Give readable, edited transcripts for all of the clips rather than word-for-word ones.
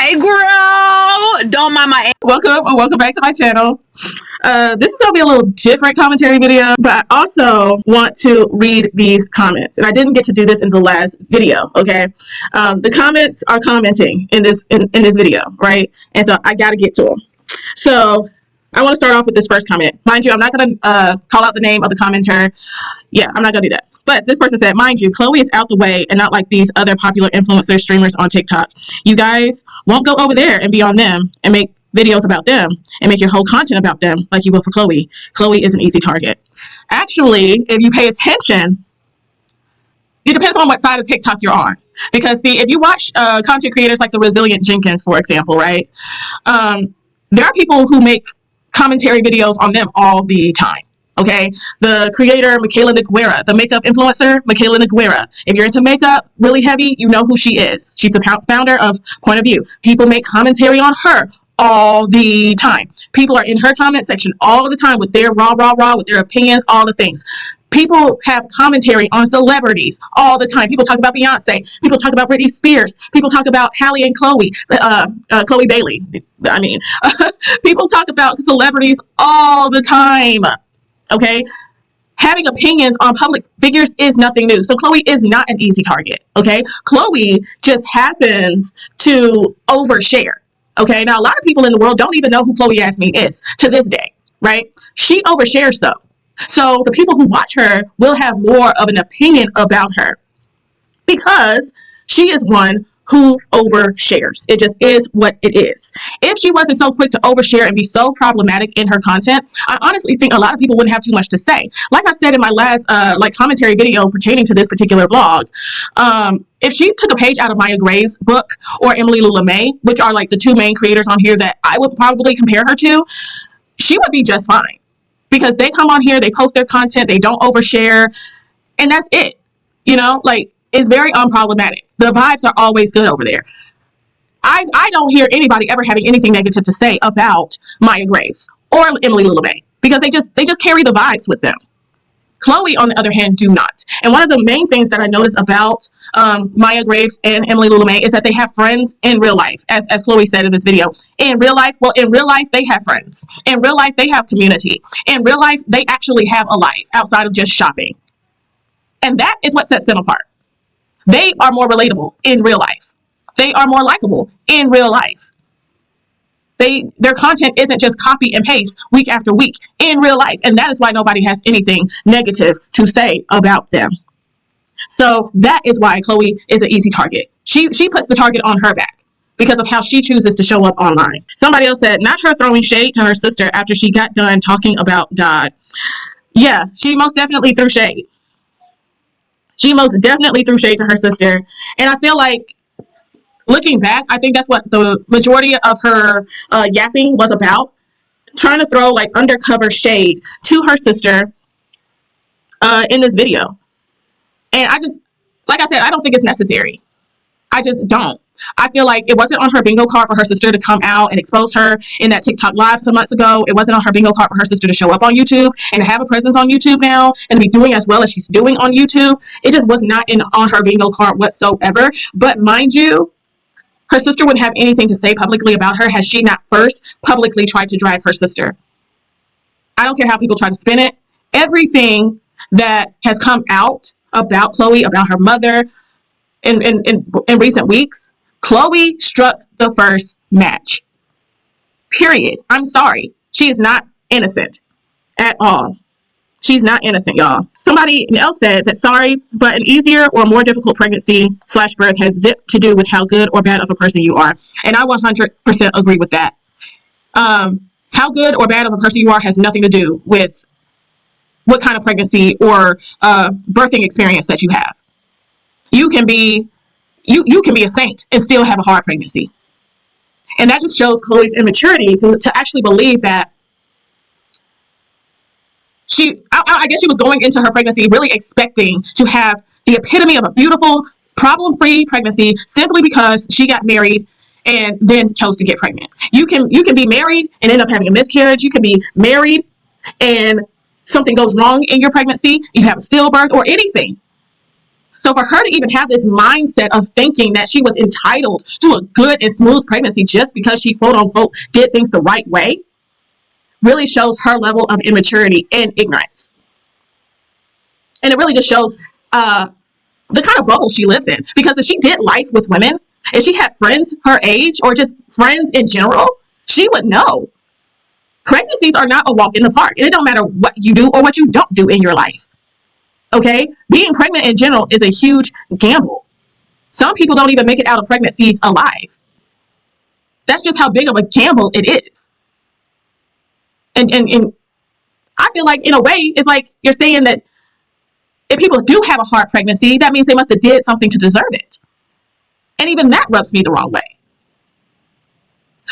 Hey girl, don't mind my Welcome back to my channel. This is gonna be a little different commentary video, but I also want to read these comments, and I didn't get to do this in the last video. Okay, the comments are commenting in this video, right? And so I got to get to them. So I want to start off with this first comment. Mind you, I'm not going to call out the name of the commenter. Yeah, I'm not going to do that. But this person said, mind you, Chloe is out the way and not like these other popular influencer streamers on TikTok. You guys won't go over there and be on them and make videos about them and make your whole content about them like you will for Chloe. Chloe is an easy target. Actually, if you pay attention, it depends on what side of TikTok you're on. Because, see, if you watch content creators like the Resilient Jenkins, for example, right? There are people who make commentary videos on them all the time. Okay, the creator Michaela Nogueira, the makeup influencer Michaela Nogueira. If you're into makeup really heavy, you know who she is. She's the founder of Point of View. People make commentary on her all the time. People are in her comment section all the time with their raw, with their opinions, all the things. People have commentary on celebrities all the time. People talk about Beyonce. People talk about Britney Spears. People talk about Halle and Chloe, Chloe Bailey. I mean, people talk about celebrities all the time. Okay, having opinions on public figures is nothing new. So Chloe is not an easy target. Okay, Chloe just happens to overshare. Okay, now a lot of people in the world don't even know who Chloe Yazmean is to this day, right? She overshares though. So the people who watch her will have more of an opinion about her because she is one who overshares. It just is what it is. If she wasn't so quick to overshare and be so problematic in her content, I honestly think a lot of people wouldn't have too much to say. Like I said in my last commentary video pertaining to this particular vlog, if she took a page out of Maya Gray's book or Emily Lula May, which are like the two main creators on here that I would probably compare her to, she would be just fine. Because they come on here, they post their content, they don't overshare, and that's it. You know, like, it's very unproblematic. The vibes are always good over there. I don't hear anybody ever having anything negative to say about Maya Graves or Emily Lula May because they just carry the vibes with them. Chloe, on the other hand, do not. And one of the main things that I notice about Maya Graves and Emily Lula May is that they have friends in real life, as Chloe said in this video. In real life, they have friends. In real life, they have community. In real life, they actually have a life outside of just shopping. And that is what sets them apart. They are more relatable in real life. They are more likable in real life. Their content isn't just copy and paste week after week in real life. And that is why nobody has anything negative to say about them. So that is why Chloe is an easy target. She puts the target on her back because of how she chooses to show up online. Somebody else said, not her throwing shade to her sister after she got done talking about God. Yeah, she most definitely threw shade. She most definitely threw shade to her sister. And I feel like, looking back, I think that's what the majority of her yapping was about. Trying to throw like undercover shade to her sister in this video. And I just, like I said, I don't think it's necessary. I just don't. I feel like it wasn't on her bingo card for her sister to come out and expose her in that TikTok live some months ago. It wasn't on her bingo card for her sister to show up on YouTube and to have a presence on YouTube now and to be doing as well as she's doing on YouTube. It just was not on her bingo card whatsoever. But mind you, her sister wouldn't have anything to say publicly about her had she not first publicly tried to drag her sister. I don't care how people try to spin it. Everything that has come out about Chloe, about her mother in recent weeks, Chloe struck the first match. Period. I'm sorry. She is not innocent at all. She's not innocent, y'all. Somebody else said that, sorry, but an easier or more difficult pregnancy/birth has zip to do with how good or bad of a person you are. And I 100% agree with that. How good or bad of a person you are has nothing to do with what kind of pregnancy or birthing experience that you have. You can be a saint and still have a hard pregnancy. And that just shows Chloe's immaturity to actually believe that I guess she was going into her pregnancy really expecting to have the epitome of a beautiful, problem-free pregnancy simply because she got married and then chose to get pregnant. You can be married and end up having a miscarriage. You can be married and something goes wrong in your pregnancy. You have a stillbirth or anything. So for her to even have this mindset of thinking that she was entitled to a good and smooth pregnancy just because she, quote unquote, did things the right way, really shows her level of immaturity and ignorance. And it really just shows the kind of bubble she lives in. Because if she did life with women, if she had friends her age or just friends in general, she would know. Pregnancies are not a walk in the park. And it don't matter what you do or what you don't do in your life. Okay? Being pregnant in general is a huge gamble. Some people don't even make it out of pregnancies alive. That's just how big of a gamble it is. And I feel like in a way, it's like you're saying that if people do have a hard pregnancy, that means they must have did something to deserve it. And even that rubs me the wrong way.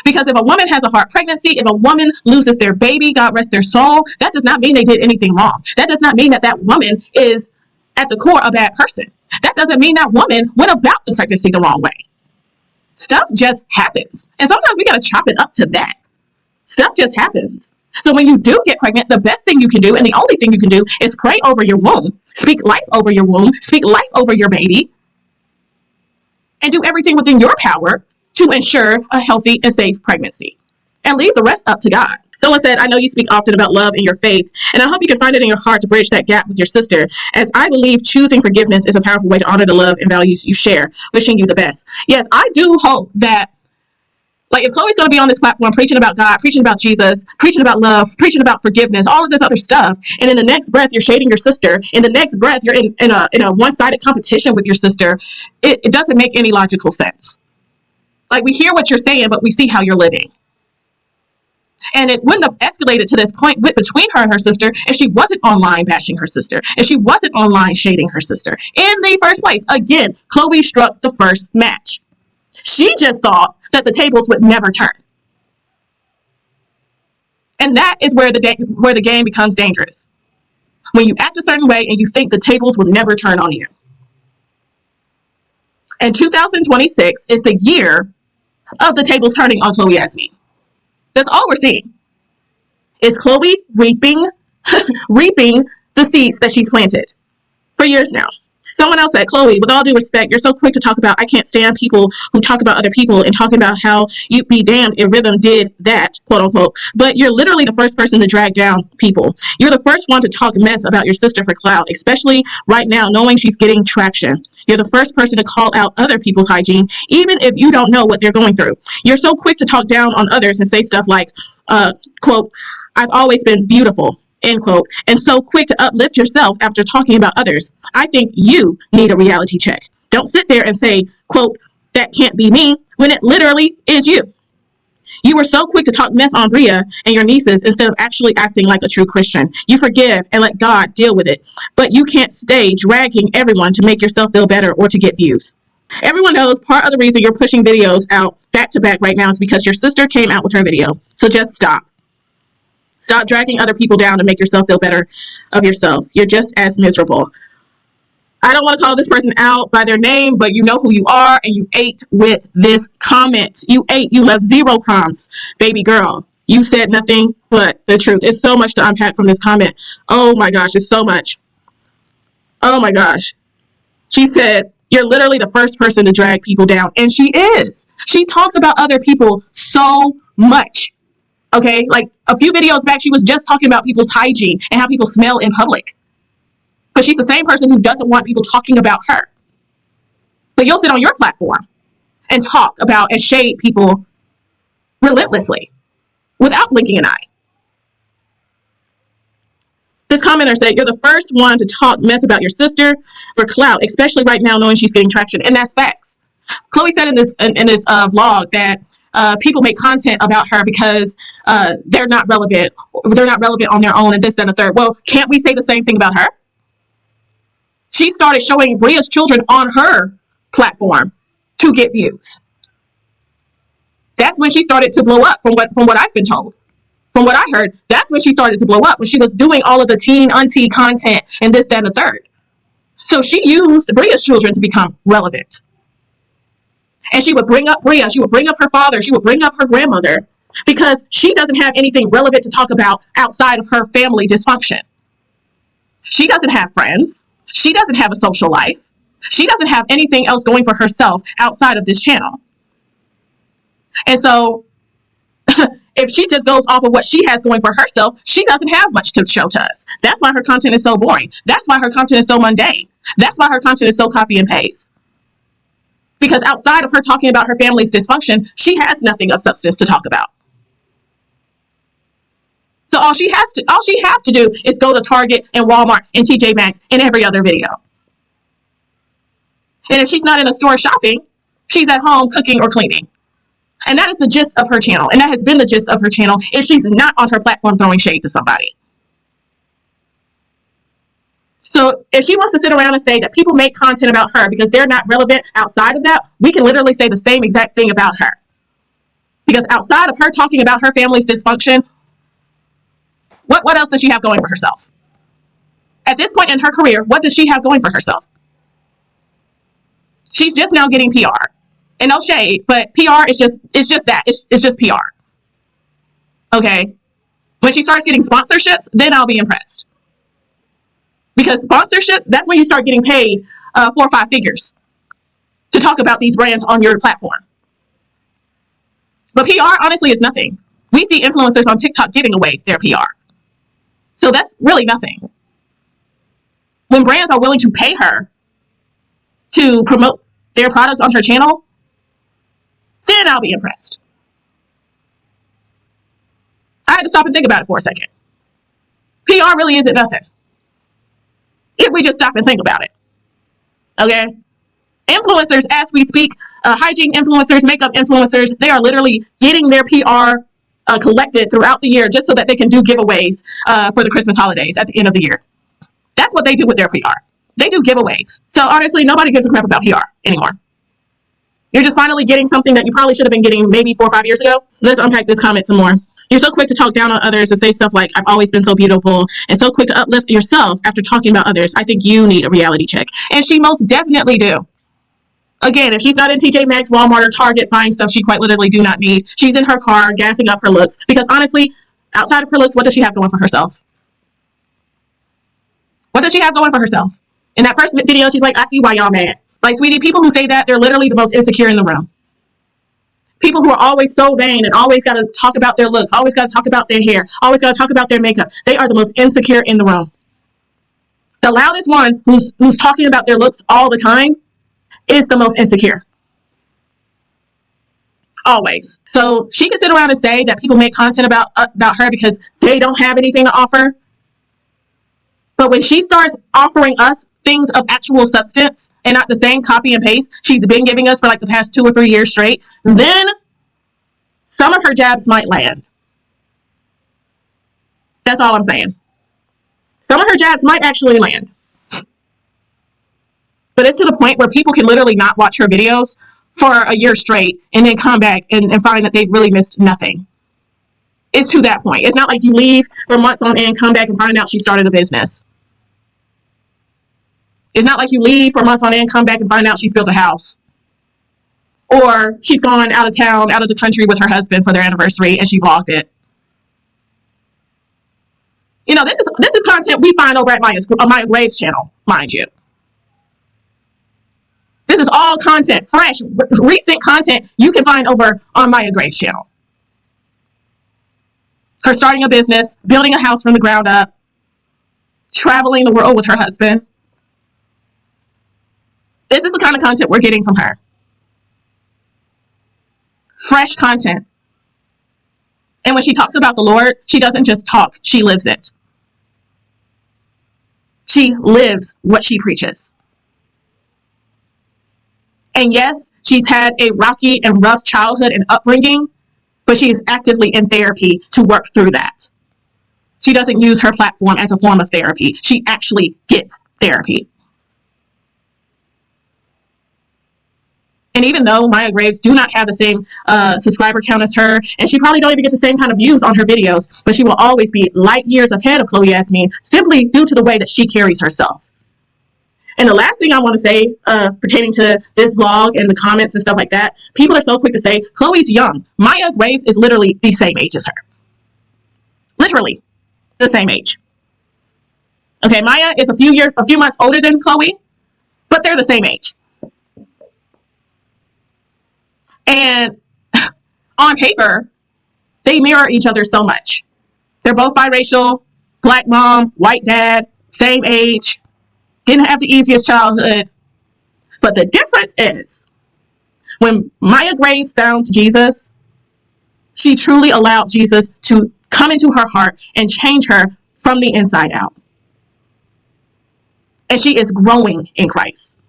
Because if a woman has a hard pregnancy, if a woman loses their baby, God rest their soul, that does not mean they did anything wrong. That does not mean that that woman is at the core a bad person. That doesn't mean that woman went about the pregnancy the wrong way. Stuff just happens. And sometimes we got to chop it up to that. Stuff just happens. So when you do get pregnant, the best thing you can do, and the only thing you can do, is pray over your womb, speak life over your womb, speak life over your baby, and do everything within your power to ensure a healthy and safe pregnancy. And leave the rest up to God. Someone said, I know you speak often about love in your faith, and I hope you can find it in your heart to bridge that gap with your sister, as I believe choosing forgiveness is a powerful way to honor the love and values you share. Wishing you the best. Yes, I do hope that, like, if Chloe's going to be on this platform preaching about God, preaching about Jesus, preaching about love, preaching about forgiveness, all of this other stuff, and in the next breath you're shading your sister, in the next breath you're in a one-sided competition with your sister, it doesn't make any logical sense. Like, we hear what you're saying, but we see how you're living. And it wouldn't have escalated to this point between her and her sister if she wasn't online bashing her sister, if she wasn't online shading her sister. In the first place, again, Chloe struck the first match. She just thought that the tables would never turn. And that is where the game becomes dangerous. When you act a certain way and you think the tables will never turn on you. And 2026 is the year of the tables turning on Chloe Yazmean. That's all we're seeing. Is Chloe reaping the seeds that she's planted for years now. Someone else said, Chloe, with all due respect, you're so quick to talk about I can't stand people who talk about other people and talking about how you'd be damned if Rhythm did that, quote unquote. But you're literally the first person to drag down people. You're the first one to talk mess about your sister for clout, especially right now knowing she's getting traction. You're the first person to call out other people's hygiene, even if you don't know what they're going through. You're so quick to talk down on others and say stuff like, quote, I've always been beautiful, end quote, and so quick to uplift yourself after talking about others. I think you need a reality check. Don't sit there and say, quote, that can't be me, when it literally is you. You were so quick to talk mess on Bria and your nieces instead of actually acting like a true Christian. You forgive and let God deal with it, but you can't stay dragging everyone to make yourself feel better or to get views. Everyone knows part of the reason you're pushing videos out back to back right now is because your sister came out with her video. So just stop. Stop dragging other people down to make yourself feel better of yourself. You're just as miserable. I don't want to call this person out by their name, but you know who you are, and you ate with this comment. You ate. You left 0 crumbs, baby girl. You said nothing but the truth. It's so much to unpack from this comment. Oh my gosh, it's so much. Oh my gosh. She said, you're literally the first person to drag people down, and she is. She talks about other people so much. Okay, like a few videos back, she was just talking about people's hygiene and how people smell in public. But she's the same person who doesn't want people talking about her. But you'll sit on your platform and talk about and shade people relentlessly without blinking an eye. This commenter said, you're the first one to talk mess about your sister for clout, especially right now knowing she's getting traction. And that's facts. Chloe said in this vlog that people make content about her because they're not relevant. They're not relevant on their own and this, that, and the third. Well, can't we say the same thing about her? She started showing Bria's children on her platform to get views. That's when she started to blow up from what I've been told. From what I heard, that's when she started to blow up, when she was doing all of the teen auntie content and this, that, and the third. So she used Bria's children to become relevant. And she would bring up Bria, she would bring up her father, she would bring up her grandmother, because she doesn't have anything relevant to talk about outside of her family dysfunction. She doesn't have friends. She doesn't have a social life. She doesn't have anything else going for herself outside of this channel. And so if she just goes off of what she has going for herself, she doesn't have much to show to us. That's why her content is so boring. That's why her content is so mundane. That's why her content is so copy and paste. Because outside of her talking about her family's dysfunction, she has nothing of substance to talk about. So all she has to do is go to Target and Walmart and TJ Maxx in every other video. And if she's not in a store shopping, she's at home cooking or cleaning. And that is the gist of her channel. And that has been the gist of her channel if she's not on her platform throwing shade to somebody. So if she wants to sit around and say that people make content about her because they're not relevant outside of that, we can literally say the same exact thing about her. Because outside of her talking about her family's dysfunction, what else does she have going for herself? At this point in her career, what does she have going for herself? She's just now getting PR. And no shade, but PR is just that. It's just PR. Okay? When she starts getting sponsorships, then I'll be impressed. Because sponsorships, that's when you start getting paid 4 or 5 figures to talk about these brands on your platform. But PR, honestly, is nothing. We see influencers on TikTok giving away their PR. So that's really nothing. When brands are willing to pay her to promote their products on her channel, then I'll be impressed. I had to stop and think about it for a second. PR really isn't nothing. If we just stop and think about it. Okay? Influencers, as we speak, hygiene influencers, makeup influencers, they are literally getting their PR collected throughout the year just so that they can do giveaways for the Christmas holidays at the end of the year. That's what they do with their PR. They do giveaways. So honestly, nobody gives a crap about PR anymore. You're just finally getting something that you probably should have been getting maybe 4 or 5 years ago. Let's unpack this comment some more. You're so quick to talk down on others and say stuff like, I've always been so beautiful, and so quick to uplift yourself after talking about others. I think you need a reality check. And she most definitely do. Again, if she's not in TJ Maxx, Walmart, or Target buying stuff she quite literally do not need, she's in her car gassing up her looks. Because honestly, outside of her looks, what does she have going for herself? What does she have going for herself? In that first video, she's like, I see why y'all mad. Like, sweetie, people who say that, they're literally the most insecure in the room. People who are always so vain and always got to talk about their looks, always got to talk about their hair, always got to talk about their makeup. They are the most insecure in the room. The loudest one who's talking about their looks all the time is the most insecure. Always. So she can sit around and say that people make content about her because they don't have anything to offer. But when she starts offering us things of actual substance and not the same copy and paste she's been giving us for like the past 2 or 3 years straight, then some of her jabs might land. That's all I'm saying. Some of her jabs might actually land. But it's to the point where people can literally not watch her videos for a year straight and then come back and find that they've really missed nothing. It's to that point. It's not like you leave for months on end, come back and find out she started a business. It's not like you leave for months on end, come back and find out she's built a house. Or she's gone out of town, out of the country with her husband for their anniversary and she vlogged it. You know, this is content we find over at Maya Graves' channel, mind you. This is all content, fresh, recent content you can find over on Maya Graves' channel. Her starting a business, building a house from the ground up, traveling the world with her husband. This is the kind of content we're getting from her. Fresh content. And when she talks about the Lord, she doesn't just talk, she lives it. She lives what she preaches. And yes, she's had a rocky and rough childhood and upbringing, but she is actively in therapy to work through that. She doesn't use her platform as a form of therapy. She actually gets therapy. And even though Maya Graves do not have the same subscriber count as her, and she probably don't even get the same kind of views on her videos, but she will always be light years ahead of Chloe Yazmean simply due to the way that she carries herself. And the last thing I want to say pertaining to this vlog and the comments and stuff like that, people are so quick to say, Chloe's young. Maya Graves is literally the same age as her. Literally the same age. Okay, Maya is a few months older than Chloe, but they're the same age. And on paper, they mirror each other so much. They're both biracial, black mom, white dad, same age, didn't have the easiest childhood. But the difference is, when Maya Graves found Jesus, she truly allowed Jesus to come into her heart and change her from the inside out. And she is growing in Christ.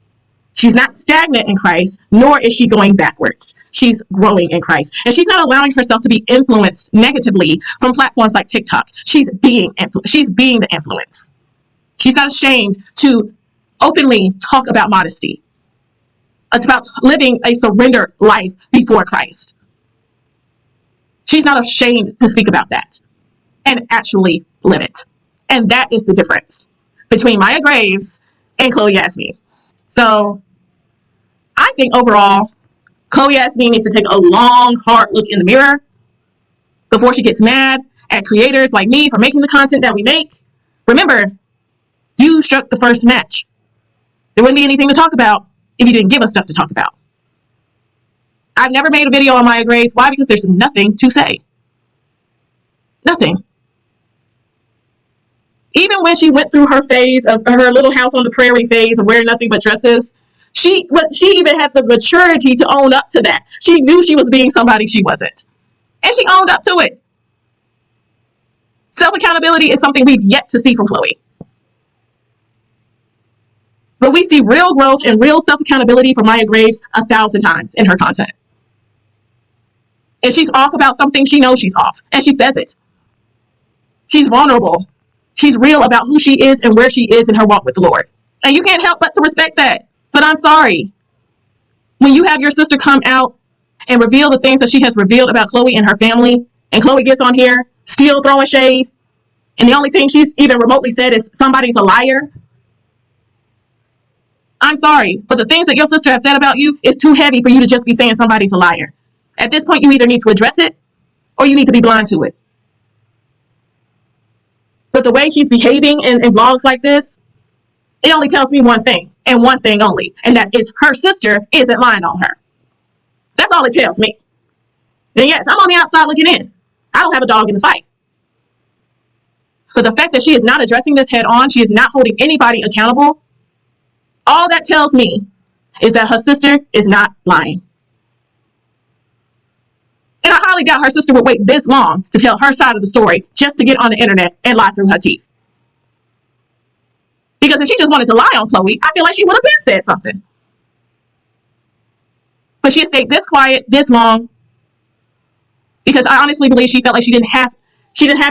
She's not stagnant in Christ, nor is she going backwards. She's growing in Christ. And she's not allowing herself to be influenced negatively from platforms like TikTok. She's being the influence. She's not ashamed to openly talk about modesty. It's about living a surrendered life before Christ. She's not ashamed to speak about that and actually live it. And that is the difference between Maya Graves and Chloe Yazmean. So I think overall, Chloe Yazmean needs to take a long, hard look in the mirror before she gets mad at creators like me for making the content that we make. Remember, you struck the first match. There wouldn't be anything to talk about if you didn't give us stuff to talk about. I've never made a video on Maya Graves. Why? Because there's nothing to say. Nothing. Even when she went through her phase of her little house on the prairie phase of wearing nothing but dresses, she even had the maturity to own up to that. She knew she was being somebody she wasn't. And she owned up to it. Self-accountability is something we've yet to see from Chloe. But we see real growth and real self-accountability from Maya Graves 1,000 times in her content. If she's off about something, she knows she's off. And she says it. She's vulnerable. She's real about who she is and where she is in her walk with the Lord. And you can't help but to respect that. But I'm sorry. When you have your sister come out and reveal the things that she has revealed about Chloe and her family, and Chloe gets on here still throwing shade, and the only thing she's even remotely said is somebody's a liar. I'm sorry, but the things that your sister has said about you is too heavy for you to just be saying somebody's a liar. At this point, you either need to address it or you need to be blind to it. But the way she's behaving in vlogs like this, it only tells me one thing, and one thing only, and that is her sister isn't lying on her. That's all it tells me. And yes, I'm on the outside looking in. I don't have a dog in the fight. But the fact that she is not addressing this head on, she is not holding anybody accountable, all that tells me is that her sister is not lying. And I highly doubt her sister would wait this long to tell her side of the story just to get on the internet and lie through her teeth. Because if she just wanted to lie on Chloe, I feel like she would have been said something. But she stayed this quiet this long because I honestly believe she felt like she didn't have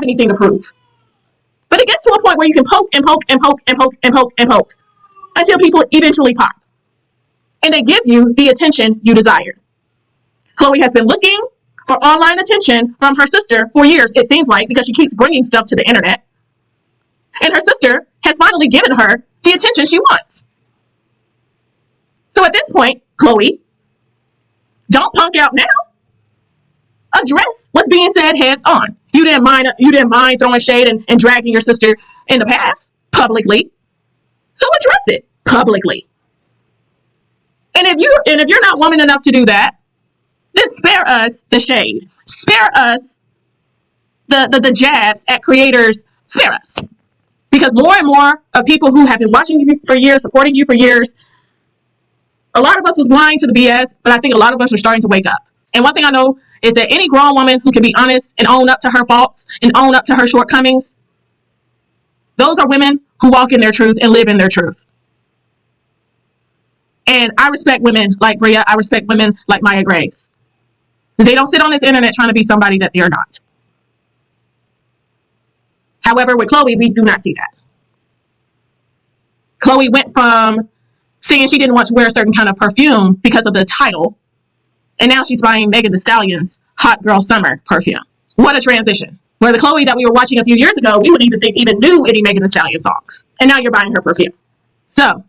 anything to prove. But it gets to a point where you can poke and poke and poke and poke and poke and poke until people eventually pop. And they give you the attention you desired. Chloe has been looking for online attention from her sister for years, it seems like, because she keeps bringing stuff to the internet. And her sister has finally given her the attention she wants. So at this point, Chloe, don't punk out now. Address what's being said head on. You didn't mind throwing shade and dragging your sister in the past publicly. So address it publicly. And if you're not woman enough to do that, then spare us the shade. Spare us the jabs at creators. Spare us. Because more and more of people who have been watching you for years, supporting you for years, a lot of us was blind to the BS, but I think a lot of us are starting to wake up. And one thing I know is that any grown woman who can be honest and own up to her faults and own up to her shortcomings, those are women who walk in their truth and live in their truth. And I respect women like Bria. I respect women like Maya Graves. They don't sit on this internet trying to be somebody that they're not. However, with Chloe, we do not see that. Chloe went from saying she didn't want to wear a certain kind of perfume because of the title, and now she's buying Megan Thee Stallion's Hot Girl Summer perfume. What a transition. Where the Chloe that we were watching a few years ago, we wouldn't even knew any Megan Thee Stallion songs. And now you're buying her perfume. So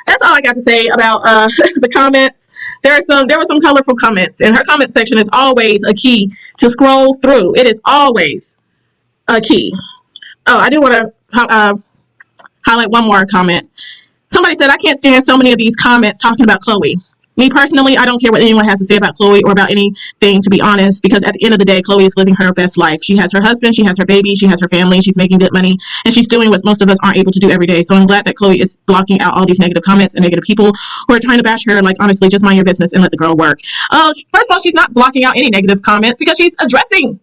that's all I got to say about the comments. There were some colorful comments, and her comment section is always a key to scroll through. It is always a key. Oh, I do want to highlight one more comment. Somebody said, I can't stand so many of these comments talking about Chloe. Me personally, I don't care what anyone has to say about Chloe or about anything, to be honest, because at the end of the day, Chloe is living her best life. She has her husband, she has her baby, she has her family, she's making good money, and she's doing what most of us aren't able to do every day. So I'm glad that Chloe is blocking out all these negative comments and negative people who are trying to bash her. Like, honestly, just mind your business and let the girl work. First of all, she's not blocking out any negative comments because she's addressing,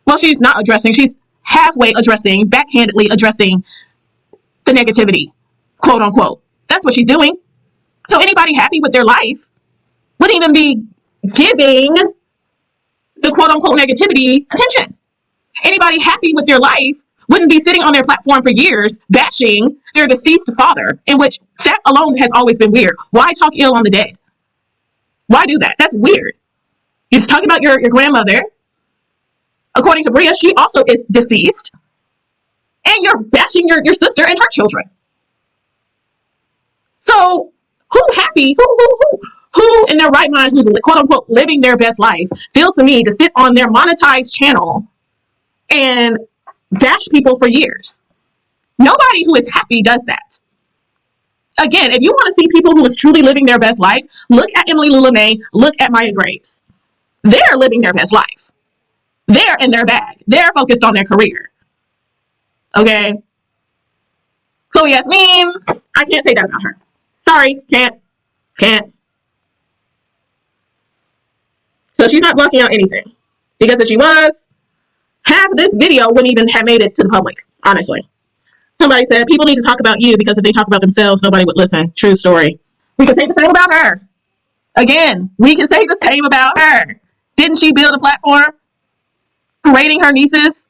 well, she's not addressing, she's halfway addressing, backhandedly addressing the negativity, quote unquote. That's what she's doing. So anybody happy with their life wouldn't even be giving the quote-unquote negativity attention. Anybody happy with their life wouldn't be sitting on their platform for years bashing their deceased father, in which that alone has always been weird. Why talk ill on the dead? Why do that? That's weird. You're just talking about your grandmother. According to Bria, she also is deceased. And you're bashing your sister and her children. So who happy, who in their right mind, who's quote unquote living their best life, feels to me to sit on their monetized channel and bash people for years? Nobody who is happy does that. Again, if you want to see people who is truly living their best life, look at Emily May, look at Maya Graves. They're living their best life. They're in their bag. They're focused on their career. Okay? Chloe Yazmean, I can't say that about her. Sorry, can't. So she's not blocking out anything. Because if she was, half of this video wouldn't even have made it to the public, honestly. Somebody said, people need to talk about you because if they talk about themselves, nobody would listen. True story. We can say the same about her. Again, we can say the same about her. Didn't she build a platform? Parading her nieces?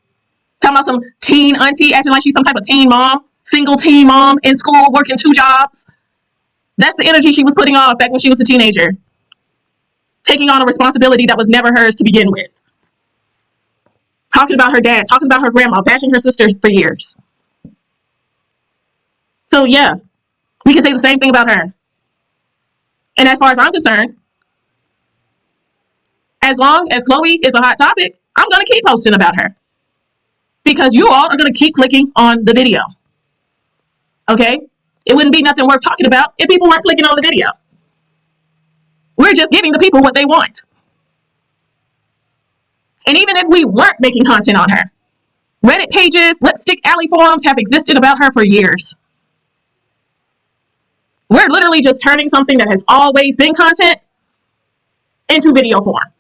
Talking about some teen auntie, acting like she's some type of teen mom. Single teen mom in school, working 2 jobs. That's the energy she was putting off back when she was a teenager. Taking on a responsibility that was never hers to begin with. Talking about her dad, talking about her grandma, bashing her sisters for years. So yeah, we can say the same thing about her. And as far as I'm concerned, as long as Chloe is a hot topic, I'm going to keep posting about her. Because you all are going to keep clicking on the video. Okay? It wouldn't be nothing worth talking about if people weren't clicking on the video. We're just giving the people what they want. And even if we weren't making content on her, Reddit pages, Lipstick Alley forums have existed about her for years. We're literally just turning something that has always been content into video form.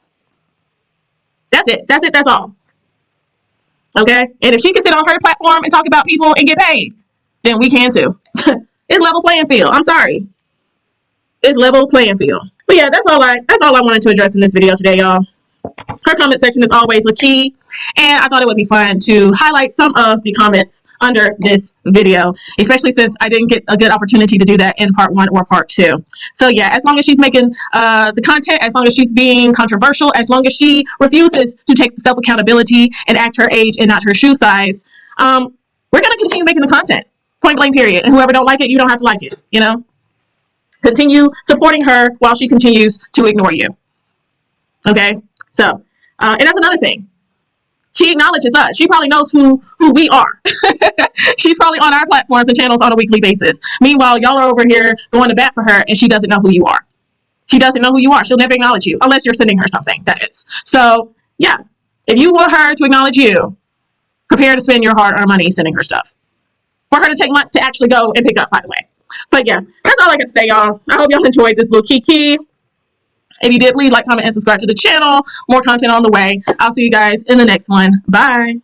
That's it. That's all. Okay? And if she can sit on her platform and talk about people and get paid, then we can too. It's level playing field. I'm sorry. It's level playing field. But yeah, that's all I wanted to address in this video today, y'all. Her comment section is always the key, and I thought it would be fun to highlight some of the comments under this video, especially since I didn't get a good opportunity to do that in part 1 or part 2. So yeah, as long as she's making the content, as long as she's being controversial, as long as she refuses to take self-accountability and act her age and not her shoe size, we're going to continue making the content. Point blank period. And whoever don't like it, you don't have to like it, you know? Continue supporting her while she continues to ignore you. Okay? So, and that's another thing. She acknowledges us. She probably knows who we are. She's probably on our platforms and channels on a weekly basis. Meanwhile, y'all are over here going to bat for her and she doesn't know who you are. She doesn't know who you are. She'll never acknowledge you unless you're sending her something, that is. So, yeah. If you want her to acknowledge you, prepare to spend your hard-earned money sending her stuff. For her to take months to actually go and pick up, by the way. But yeah, that's all I got to say, y'all. I hope y'all enjoyed this little kiki. If you did, please like, comment, and subscribe to the channel. More content on the way. I'll see you guys in the next one. Bye.